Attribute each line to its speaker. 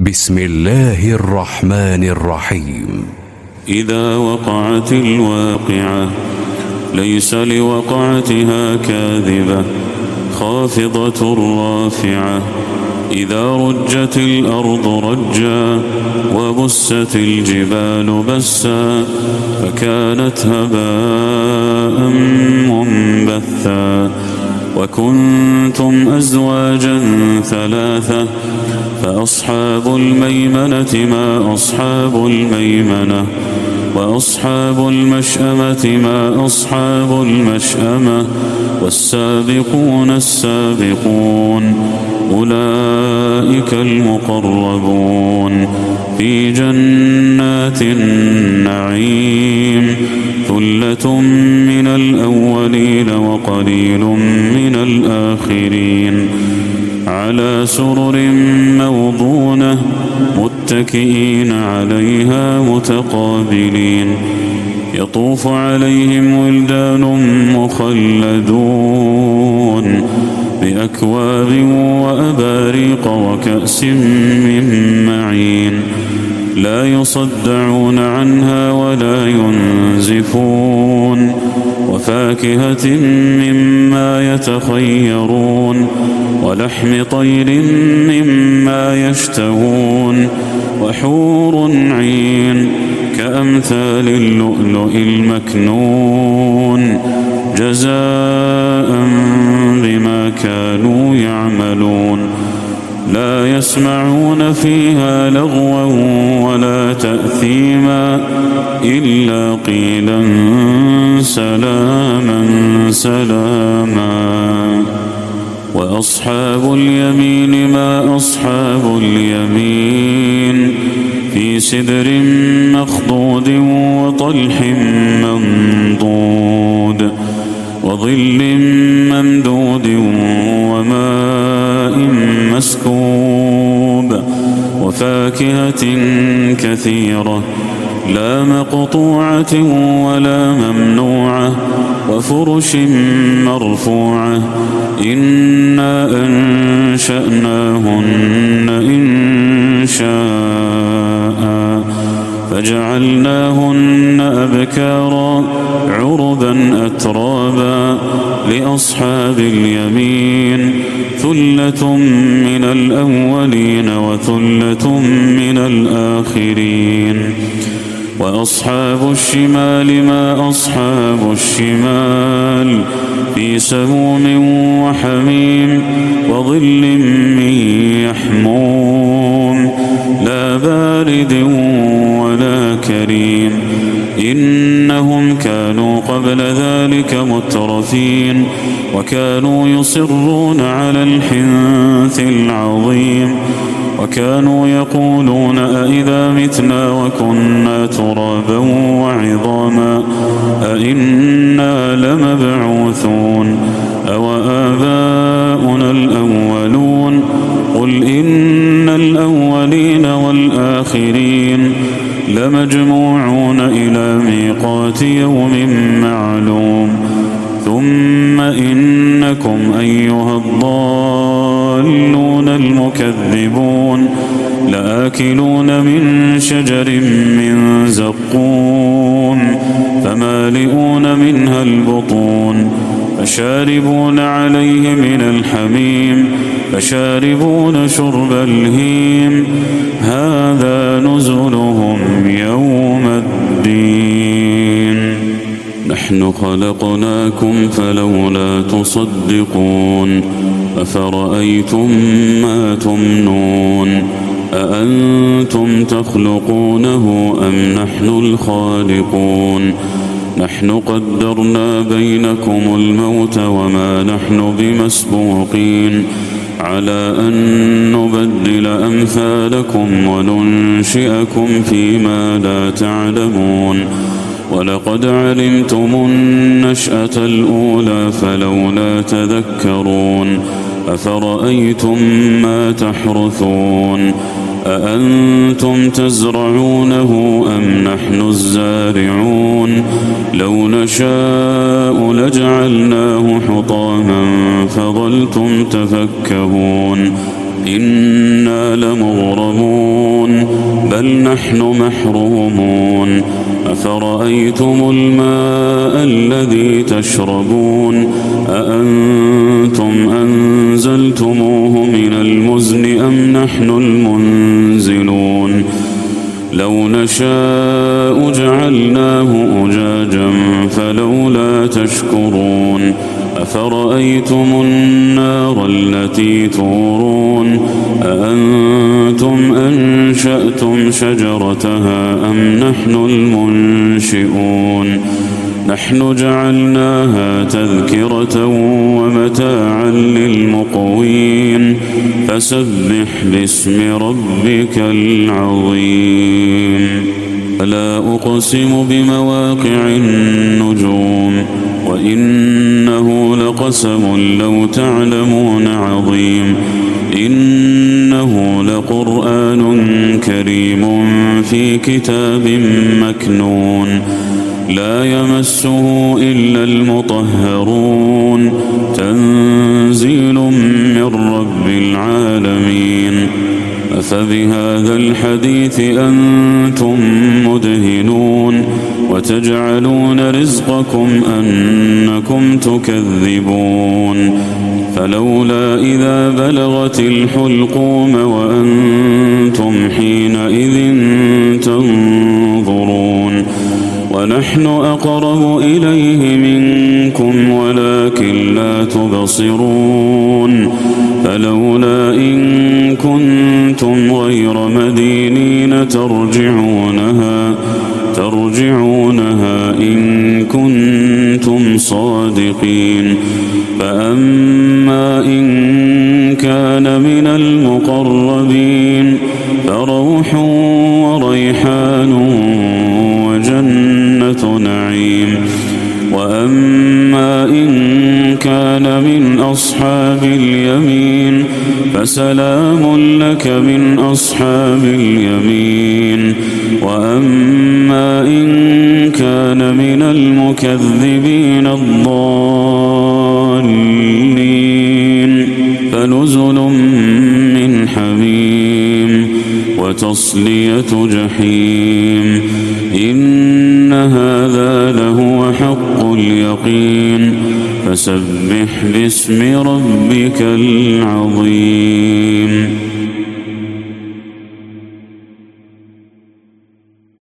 Speaker 1: بسم الله الرحمن الرحيم.
Speaker 2: إذا وقعت الواقعة ليس لوقعتها كاذبة خافضة رافعة إذا رجت الأرض رجا وبست الجبال بسا فكانت هباء منبثا وكنتم أزواجا ثلاثة فأصحاب الميمنة ما أصحاب الميمنة وأصحاب المشأمة ما أصحاب المشأمة والسابقون السابقون أولئك المقربون في جنات النعيم ثلة من الأولين وقليل من الآخرين على سرر موضونة متكئين عليها متقابلين يطوف عليهم ولدان مخلدون بأكواب وأباريق وكأس من معين لا يصدعون عنها ولا ينزفون وفاكهة مما يتخيرون ولحم طير مما يشتهون وحور عين كأمثال اللؤلؤ المكنون جزاء بما كانوا يعملون لا يسمعون فيها لغوا ولا تأثيما إلا قيلا سلاما سلاما وأصحاب اليمين ما أصحاب اليمين في سدر مخضود وطلح منضود وظل ممدود وماء مسكوب وفاكهة كثيرة لا مقطوعة ولا ممنوعة وفرش مرفوعة إنا أنشأناهن إنشاء فجعلناهن أبكارا عربا أترابا لأصحاب اليمين ثلة من الأولين وثلة من الآخرين وأصحاب الشمال ما أصحاب الشمال في سموم وحميم وظل من يحموم لا بارد ولا كريم إنهم كانوا قبل ذلك مترفين وكانوا يصرون على الحنث العظيم وكانوا يقولون أئذا متنا وكنا ترابا وعظاما أئنا لمبعوثون أو آباؤنا الأولون قل إن الأولين والآخرين لمجموعون إلى ميقات يوم معلوم ثم إنكم أيها الضالون المكذبون لآكلون من شجر من زقوم فمالئون منها البطون فشاربون عليه من الحميم فشاربون شرب الهيم هذا نزلهم يوم الدين نحن خلقناكم فلولا تصدقون أفرأيتم ما تمنون أأنتم تخلقونه أم نحن الخالقون نحن قدرنا بينكم الموت وما نحن بمسبوقين على أن نبدل أمثالكم وننشئكم فيما لا تعلمون ولقد علمتم النشأة الأولى فلولا تذكرون أفرأيتم ما تحرثون أأنتم تزرعونه أم نحن الزارعون لو نشاء لجعلناه حطاما فظلتم تفكهون إنا لمغرمون نحن محرومون أفرأيتم الماء الذي تشربون أأنتم أنزلتموه من المزن أم نحن المنزلون لو نشاء جعلناه أجاجا فلولا تشكرون أفرأيتم النار التي تورون أأنتم أنشأتم شجرتها أم نحن المنشئون نحن جعلناها تذكرة ومتاعا للمقوين فسبح باسم ربك العظيم فلا أقسم بمواقع النجوم وإنه لقسم لو تعلمون عظيم إنه لقرآن كريم في كتاب مكنون لا يمسه إلا المطهرون تنزيل من رب العالمين أفبهذا الحديث أنتم مدهنون وتجعلون رزقكم أنكم تكذبون فلولا إذا بلغت الحلقوم وأنتم حينئذ تنظرون ونحن أقرب إليه منكم ولكن لا تبصرون فلولا إن كنتم غير مدينين ترجعونها إن كنتم صادقين فأما إن كان من المقربين فروح وريحان وجنة نعيم وأما إن كان من أصحاب اليمين فسلام لك من أصحاب اليمين وأما إن كان من المكذبين الضالين فنزل من حميم وتصلية جحيم إن هذا لهو حق اليقين فسبح باسم ربك العظيم